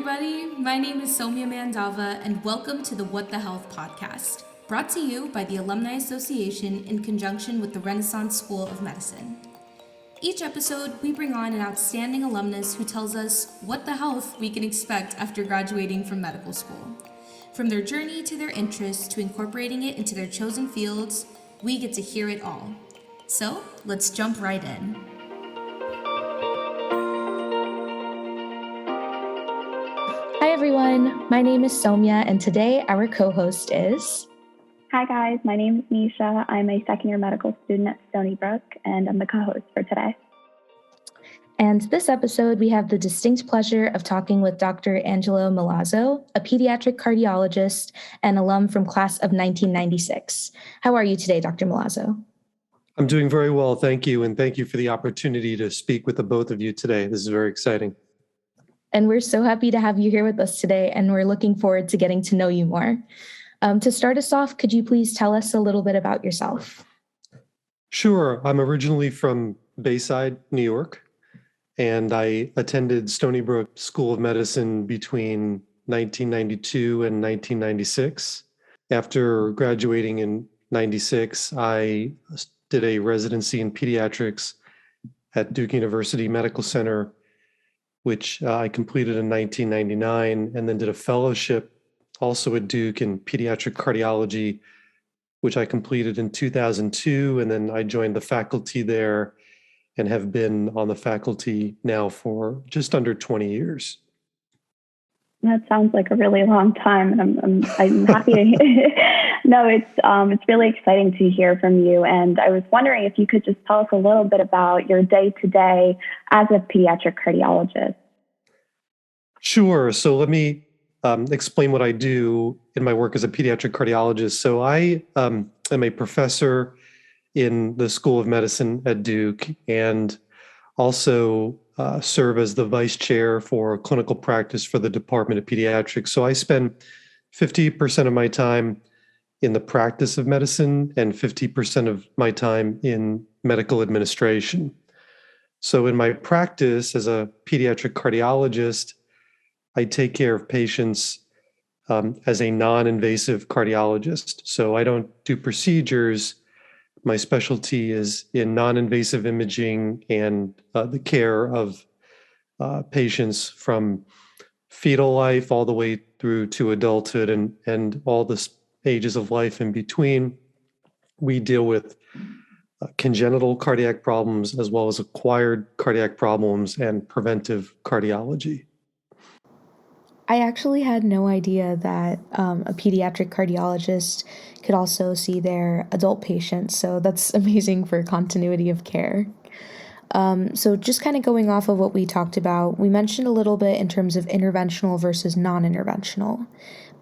everybody. My name is Somya Mandava, and welcome to the What the Health podcast, brought to you by the Alumni Association in conjunction with the Renaissance School of Medicine. Each episode, we bring on an outstanding alumnus who tells us what the health we can expect after graduating from medical school. From their journey to their interests to incorporating it into their chosen fields, we get to hear it all. So, let's jump right in. Hi everyone, my name is Somya, and today our co-host is... Hi guys, my name is Nisha. I'm a second-year medical student at Stony Brook, and I'm the co-host for today. And this episode, we have the distinct pleasure of talking with Dr. Angelo Milazzo, a pediatric cardiologist and alum from class of 1996. How are you today, Dr. Milazzo? I'm doing very well, thank you, and thank you for the opportunity to speak with the both of you today. This is very exciting. And we're so happy to have you here with us today, and we're looking forward to getting to know you more. To start us off, could you please tell us a little bit about yourself? Sure. I'm originally from Bayside, New York, and I attended Stony Brook School of Medicine between 1992 and 1996. After graduating in 96, I did a residency in pediatrics at Duke University Medical Center, which I completed in 1999, and then did a fellowship also at Duke in pediatric cardiology, which I completed in 2002, and then I joined the faculty there and have been on the faculty now for just under 20 years. That sounds like a really long time, and I'm happy to hear. No, it's really exciting to hear from you, and I was wondering if you could just tell us a little bit about your day-to-day as a pediatric cardiologist. Sure. So let me explain what I do in my work as a pediatric cardiologist. So I am a professor in the School of Medicine at Duke, and also serve as the vice chair for clinical practice for the Department of Pediatrics. So I spend 50% of my time in the practice of medicine and 50% of my time in medical administration. So in my practice as a pediatric cardiologist, I take care of patients as a non-invasive cardiologist. So I don't do procedures. My specialty is in non-invasive imaging and the care of patients from fetal life all the way through to adulthood and all the stages of life in between. We deal with congenital cardiac problems as well as acquired cardiac problems and preventive cardiology. I actually had no idea that a pediatric cardiologist could also see their adult patients, so that's amazing for continuity of care. So just kind of going off of what we talked about, we mentioned a little bit in terms of interventional versus non-interventional,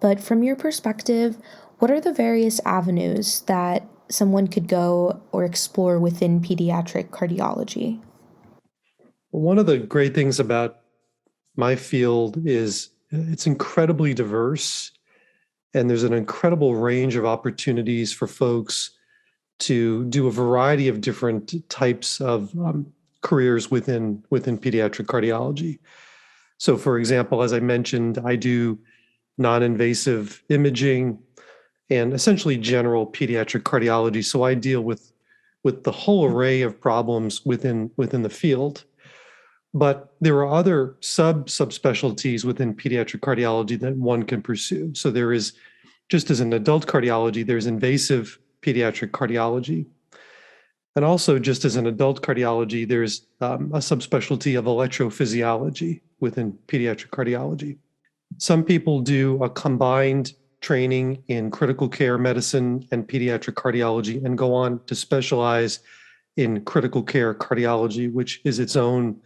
but from your perspective, what are the various avenues that someone could go or explore within pediatric cardiology? One of the great things about my field is it's incredibly diverse, and there's an incredible range of opportunities for folks to do a variety of different types of careers within pediatric cardiology. So, for example, as I mentioned, I do non-invasive imaging and essentially general pediatric cardiology. So I deal with the whole array of problems within the field. But there are other subspecialties within pediatric cardiology that one can pursue. So there is, just as in adult cardiology, there's invasive pediatric cardiology. And also, just as in adult cardiology, there's a subspecialty of electrophysiology within pediatric cardiology. Some people do a combined training in critical care medicine and pediatric cardiology and go on to specialize in critical care cardiology, which is its own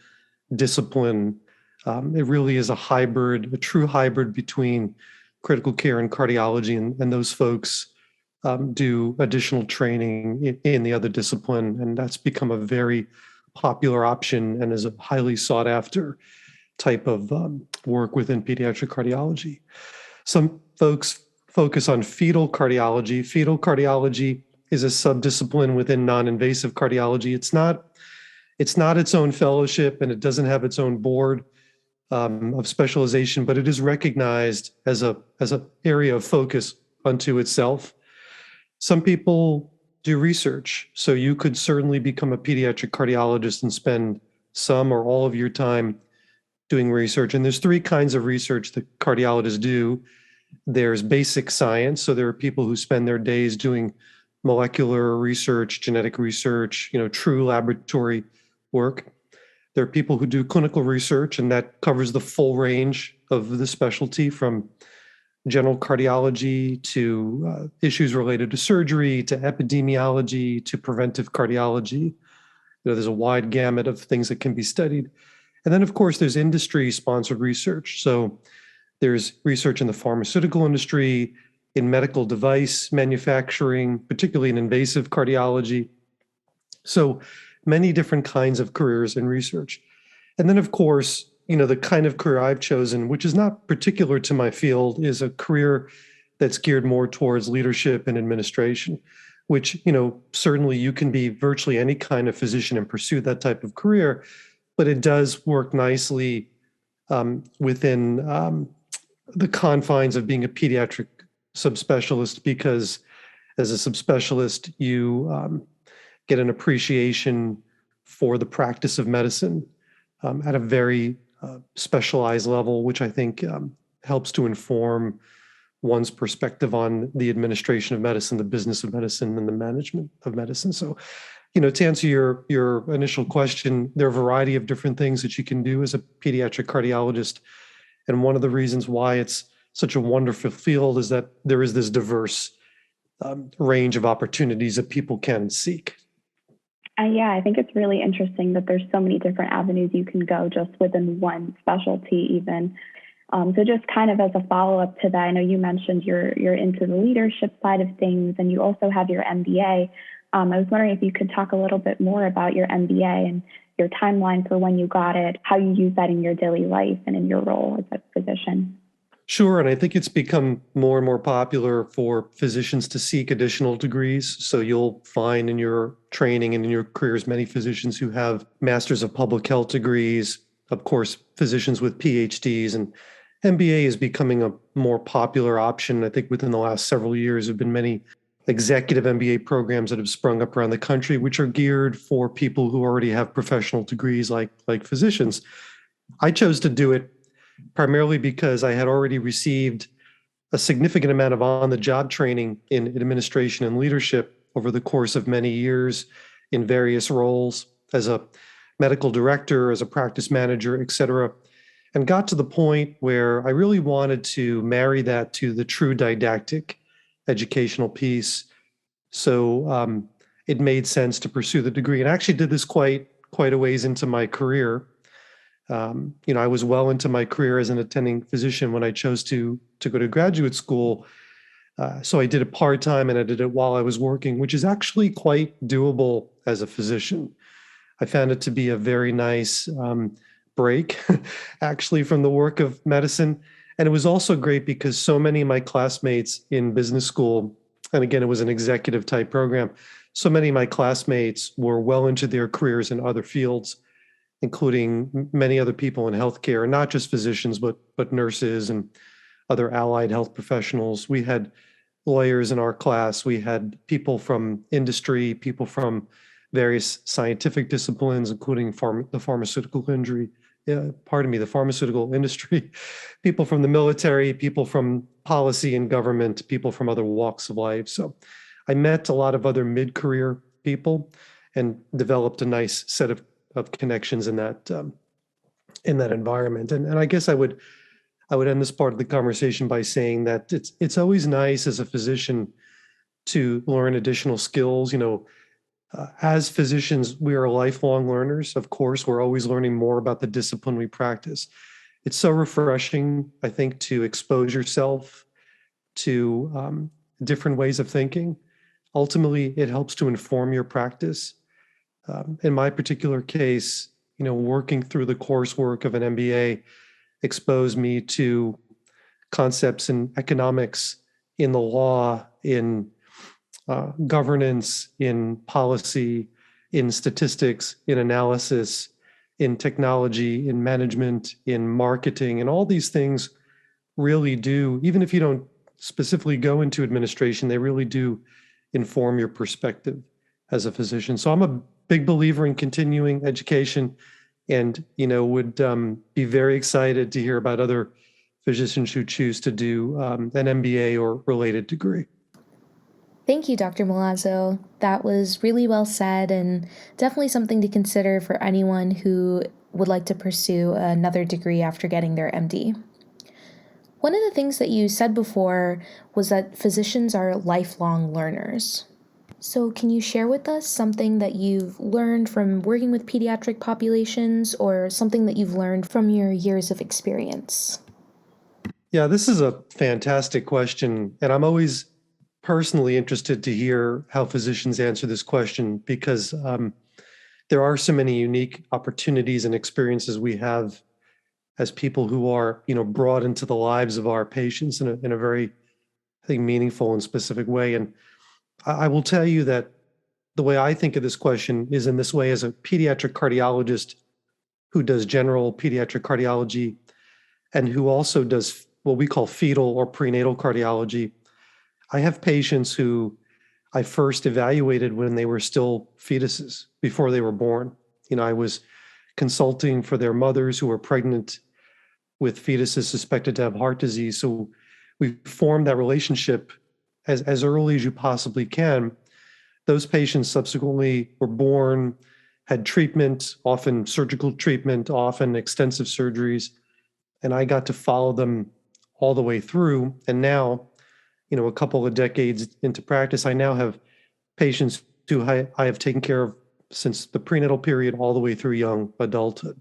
discipline. It really is a true hybrid between critical care and cardiology, and those folks do additional training in the other discipline, and that's become a very popular option and is a highly sought after type of work within pediatric cardiology. Some folks focus on fetal cardiology. Fetal cardiology is a subdiscipline within non-invasive cardiology. It's not its own fellowship, and it doesn't have its own board. of specialization, but it is recognized as a area of focus unto itself. Some people do research, so you could certainly become a pediatric cardiologist and spend some or all of your time doing research. And there's three kinds of research that cardiologists do. There's basic science, so there are people who spend their days doing molecular research, genetic research, true laboratory work. There are people who do clinical research, and that covers the full range of the specialty, from general cardiology to issues related to surgery, to epidemiology, to preventive cardiology. There's a wide gamut of things that can be studied. And then, of course, there's industry-sponsored research. So there's research in the pharmaceutical industry, in medical device manufacturing, particularly in invasive cardiology. So many different kinds of careers in research. And then, of course, the kind of career I've chosen, which is not particular to my field, is a career that's geared more towards leadership and administration, which, certainly you can be virtually any kind of physician and pursue that type of career, but it does work nicely within the confines of being a pediatric subspecialist, because as a subspecialist, you get an appreciation for the practice of medicine at a very specialized level, which I think helps to inform one's perspective on the administration of medicine, the business of medicine, and the management of medicine. So, to answer your initial question, there are a variety of different things that you can do as a pediatric cardiologist. And one of the reasons why it's such a wonderful field is that there is this diverse range of opportunities that people can seek. Yeah, I think it's really interesting that there's so many different avenues you can go just within one specialty even. So just kind of as a follow-up to that, I know you mentioned you're into the leadership side of things, and you also have your MBA. I was wondering if you could talk a little bit more about your MBA and your timeline for when you got it, how you use that in your daily life and in your role as a physician. Sure. And I think it's become more and more popular for physicians to seek additional degrees. So you'll find in your training and in your careers many physicians who have Masters of Public Health degrees, of course, physicians with PhDs, and MBA is becoming a more popular option. I think within the last several years, there have been many executive MBA programs that have sprung up around the country, which are geared for people who already have professional degrees like physicians. I chose to do it primarily because I had already received a significant amount of on-the-job training in administration and leadership over the course of many years in various roles as a medical director, as a practice manager, et cetera, and got to the point where I really wanted to marry that to the true didactic educational piece. So it made sense to pursue the degree, and I actually did this quite a ways into my career. I was well into my career as an attending physician when I chose to go to graduate school. So I did it part-time and I did it while I was working, which is actually quite doable as a physician. I found it to be a very nice break, actually, from the work of medicine. And it was also great because so many of my classmates in business school, and again, it was an executive type program, so many of my classmates were well into their careers in other fields, including many other people in healthcare, and not just physicians, but nurses and other allied health professionals. We had lawyers in our class. We had people from industry, people from various scientific disciplines, including the pharmaceutical industry, people from the military, people from policy and government, people from other walks of life. So I met a lot of other mid-career people and developed a nice set of connections in that environment. And I guess I would end this part of the conversation by saying that it's always nice as a physician to learn additional skills. As physicians, we are lifelong learners. Of course, we're always learning more about the discipline we practice. It's so refreshing, I think, to expose yourself to different ways of thinking. Ultimately, it helps to inform your practice. In my particular case, working through the coursework of an MBA exposed me to concepts in economics, in the law, in governance, in policy, in statistics, in analysis, in technology, in management, in marketing, and all these things really do, even if you don't specifically go into administration, they really do inform your perspective as a physician. So I'm a big believer in continuing education, and would be very excited to hear about other physicians who choose to do an MBA or related degree. Thank you, Dr. Milazzo. That was really well said and definitely something to consider for anyone who would like to pursue another degree after getting their MD. One of the things that you said before was that physicians are lifelong learners. So can you share with us something that you've learned from working with pediatric populations or something that you've learned from your years of experience? Yeah, this is a fantastic question, and I'm always personally interested to hear how physicians answer this question because there are so many unique opportunities and experiences we have as people who are, brought into the lives of our patients in a very, I think, meaningful and specific way. And I will tell you that the way I think of this question is in this way: as a pediatric cardiologist who does general pediatric cardiology and who also does what we call fetal or prenatal cardiology, I have patients who I first evaluated when they were still fetuses, before they were born. I was consulting for their mothers who were pregnant with fetuses suspected to have heart disease. So we formed that relationship as early as you possibly can. Those patients subsequently were born, had treatment, often surgical treatment, often extensive surgeries, and I got to follow them all the way through. And now, a couple of decades into practice, I now have patients who I have taken care of since the prenatal period all the way through young adulthood.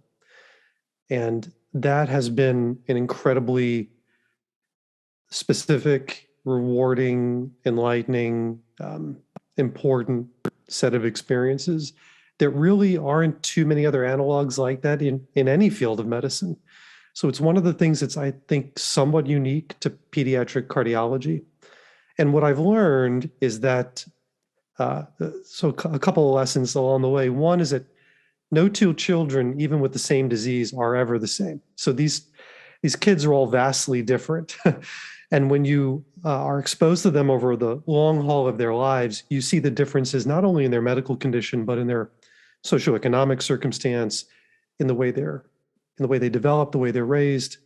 And that has been an incredibly specific, rewarding, enlightening, important set of experiences. There really aren't too many other analogs like that in any field of medicine. So it's one of the things that's, I think, somewhat unique to pediatric cardiology. And what I've learned is that, so a couple of lessons along the way. One is that no two children, even with the same disease, are ever the same. So these kids are all vastly different. And when you are exposed to them over the long haul of their lives, you see the differences not only in their medical condition, but in their socioeconomic circumstance, in the way they develop, the way they're raised,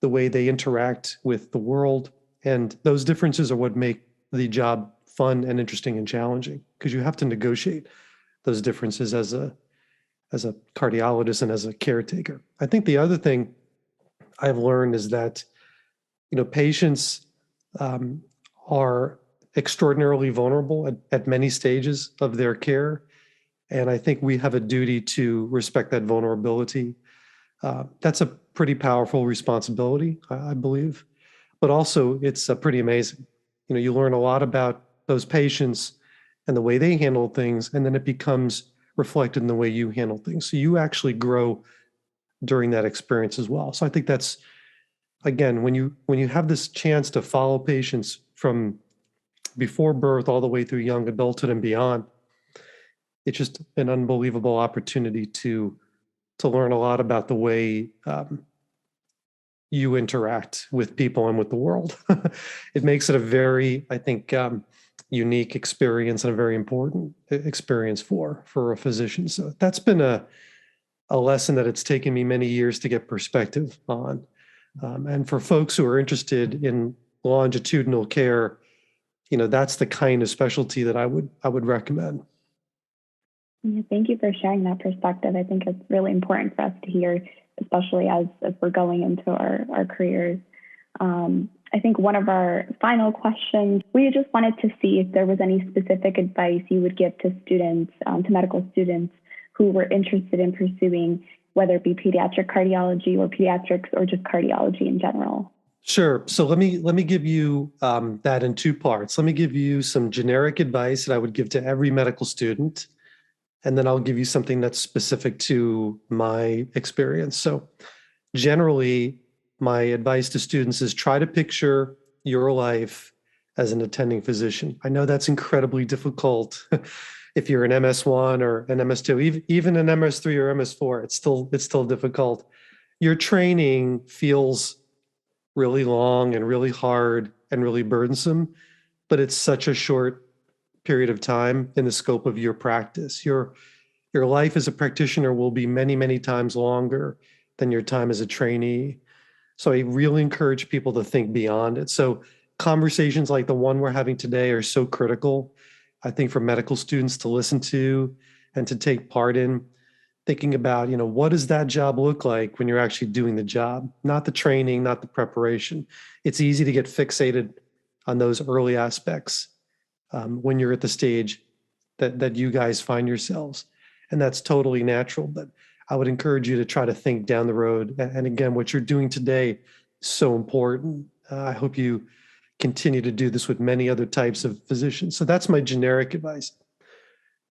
the way they interact with the world. And those differences are what make the job fun and interesting and challenging, because you have to negotiate those differences as a cardiologist and as a caretaker. I think the other thing I've learned is that, patients are extraordinarily vulnerable at many stages of their care. And I think we have a duty to respect that vulnerability. That's a pretty powerful responsibility, I believe. But also, it's pretty amazing. You learn a lot about those patients and the way they handle things, and then it becomes reflected in the way you handle things. So you actually grow during that experience as well. So I think that's, again, when you have this chance to follow patients from before birth all the way through young adulthood and beyond, it's just an unbelievable opportunity to learn a lot about the way you interact with people and with the world. It makes it a very, I think, unique experience and a very important experience for a physician. So that's been a lesson that it's taken me many years to get perspective on. And for folks who are interested in longitudinal care, that's the kind of specialty that I would recommend. Yeah, thank you for sharing that perspective. I think it's really important for us to hear, especially as we're going into our careers. I think one of our final questions, we just wanted to see if there was any specific advice you would give to students, to medical students who were interested in pursuing, whether it be pediatric cardiology or pediatrics or just cardiology in general. Sure. So let me give you that in two parts. Let me give you some generic advice that I would give to every medical student, and then I'll give you something that's specific to my experience. So generally, my advice to students is try to picture your life as an attending physician. I know that's incredibly difficult. if you're an MS1 or an MS2, even an MS3 or MS4, it's still difficult. Your training feels really long and really hard and really burdensome, but it's such a short period of time in the scope of your practice. Your life as a practitioner will be many, many times longer than your time as a trainee. So I really encourage people to think beyond it. So conversations like the one we're having today are so critical, I think, for medical students to listen to and to take part in, thinking about, what does that job look like when you're actually doing the job, not the training, not the preparation. It's easy to get fixated on those early aspects when you're at the stage that you guys find yourselves. And that's totally natural. But I would encourage you to try to think down the road. And again, what you're doing today is so important. I hope you continue to do this with many other types of physicians. So that's my generic advice.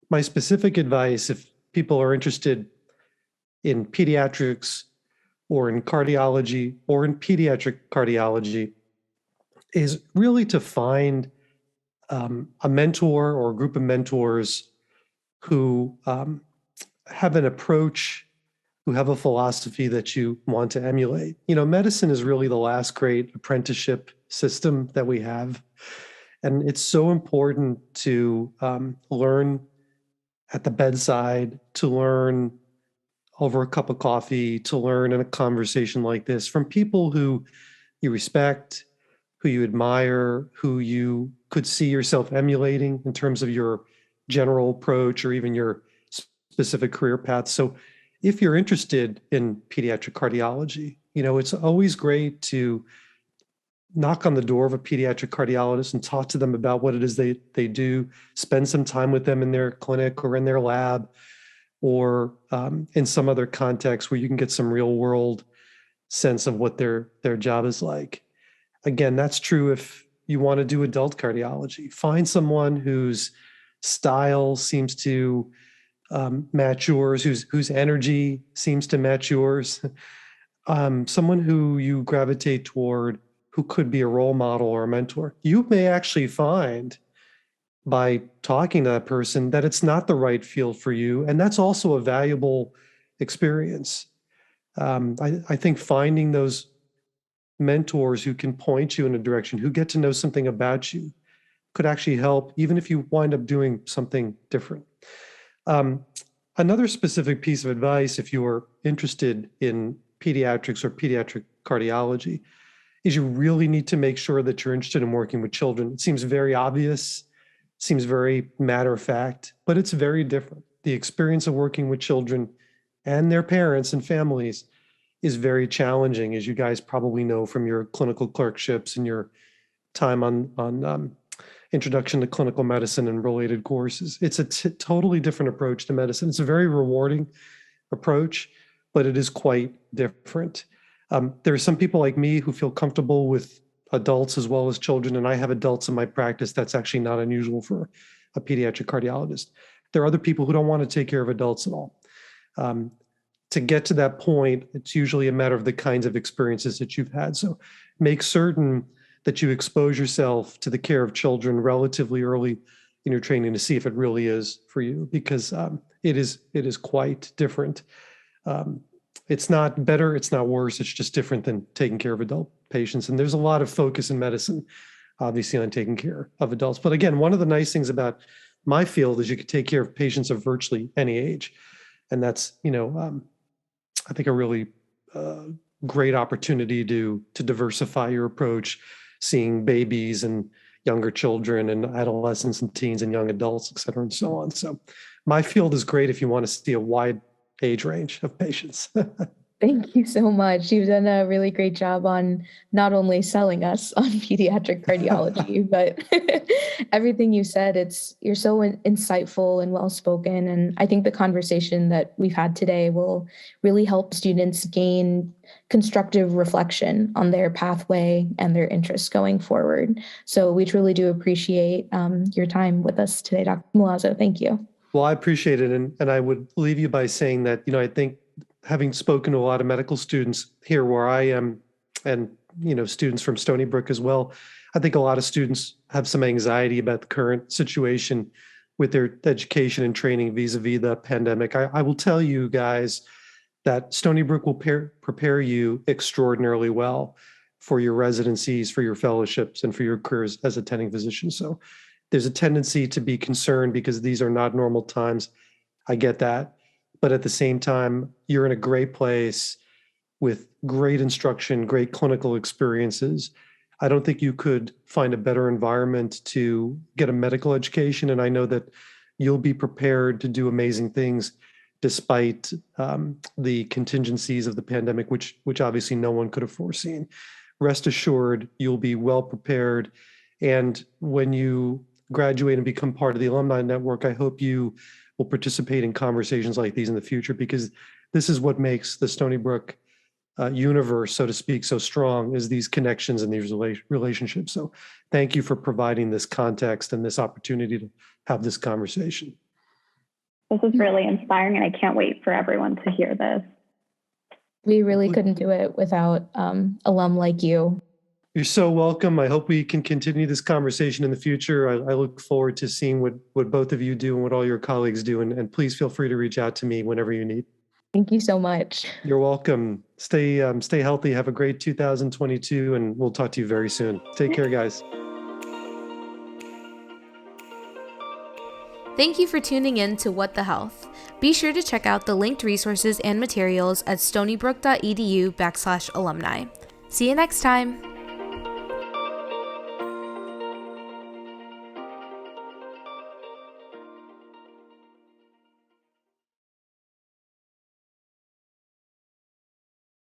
My specific advice, if people are interested in pediatrics or in cardiology or in pediatric cardiology, is really to find a mentor or a group of mentors who have an approach, who have a philosophy that you want to emulate. Medicine is really the last great apprenticeship system that we have. And it's so important to learn at the bedside, to learn over a cup of coffee, to learn in a conversation like this from people who you respect, who you admire, who you could see yourself emulating in terms of your general approach or even your specific career path. So if you're interested in pediatric cardiology, it's always great to knock on the door of a pediatric cardiologist and talk to them about what it is they do, spend some time with them in their clinic or in their lab or in some other context where you can get some real world sense of what their job is like. Again, that's true if you want to do adult cardiology. Find someone whose style seems to match yours, whose energy seems to match yours, someone who you gravitate toward, who could be a role model or a mentor. You may actually find by talking to that person that it's not the right field for you, and that's also a valuable experience. I think finding those mentors who can point you in a direction, who get to know something about you, could actually help, even if you wind up doing something different. Another specific piece of advice, if you are interested in pediatrics or pediatric cardiology, is you really need to make sure that you're interested in working with children. It seems very obvious, seems very matter of fact, but it's very different. The experience of working with children and their parents and families is very challenging, as you guys probably know from your clinical clerkships and your time on Introduction to Clinical Medicine and related courses. It's a totally different approach to medicine. It's a very rewarding approach, but it is quite different. There are some people like me who feel comfortable with adults as well as children, and I have adults in my practice. That's actually not unusual for a pediatric cardiologist. There are other people who don't want to take care of adults at all. To get to that point, it's usually a matter of the kinds of experiences that you've had. So make certain that you expose yourself to the care of children relatively early in your training to see if it really is for you, because it is quite different. It's not better, it's not worse, it's just different than taking care of adult patients. And there's a lot of focus in medicine, obviously, on taking care of adults. But again, one of the nice things about my field is you can take care of patients of virtually any age. And that's, I think a really great opportunity to diversify your approach, seeing babies and younger children and adolescents and teens and young adults, et cetera, and so on. So my field is great if you want to see a wide age range of patients. Thank you so much. You've done a really great job on not only selling us on pediatric cardiology, but everything you said, you're so insightful and well-spoken. And I think the conversation that we've had today will really help students gain constructive reflection on their pathway and their interests going forward. So we truly do appreciate your time with us today, Dr. Milazzo. Thank you. Well, I appreciate it. And I would leave you by saying that, I think having spoken to a lot of medical students here where I am, and, students from Stony Brook as well, I think a lot of students have some anxiety about the current situation with their education and training vis-a-vis the pandemic. I will tell you guys that Stony Brook will prepare you extraordinarily well for your residencies, for your fellowships, and for your careers as attending physician. So there's a tendency to be concerned because these are not normal times. I get that. But at the same time, you're in a great place with great instruction, great clinical experiences. I don't think you could find a better environment to get a medical education. And I know that you'll be prepared to do amazing things despite the contingencies of the pandemic, which obviously no one could have foreseen. Rest assured, you'll be well prepared. And when you graduate and become part of the alumni network, I hope you will participate in conversations like these in the future, because this is what makes the Stony Brook universe, so to speak, so strong, is these connections and these relationships. So thank you for providing this context and this opportunity to have this conversation. This is really inspiring, and I can't wait for everyone to hear this. We really couldn't do it without alum like you. You're so welcome. I hope we can continue this conversation in the future. I look forward to seeing what both of you do and what all your colleagues do. And please feel free to reach out to me whenever you need. Thank you so much. You're welcome. Stay healthy. Have a great 2022, and we'll talk to you very soon. Take care, guys. Thank you for tuning in to What the Health. Be sure to check out the linked resources and materials at stonybrook.edu/alumni. See you next time.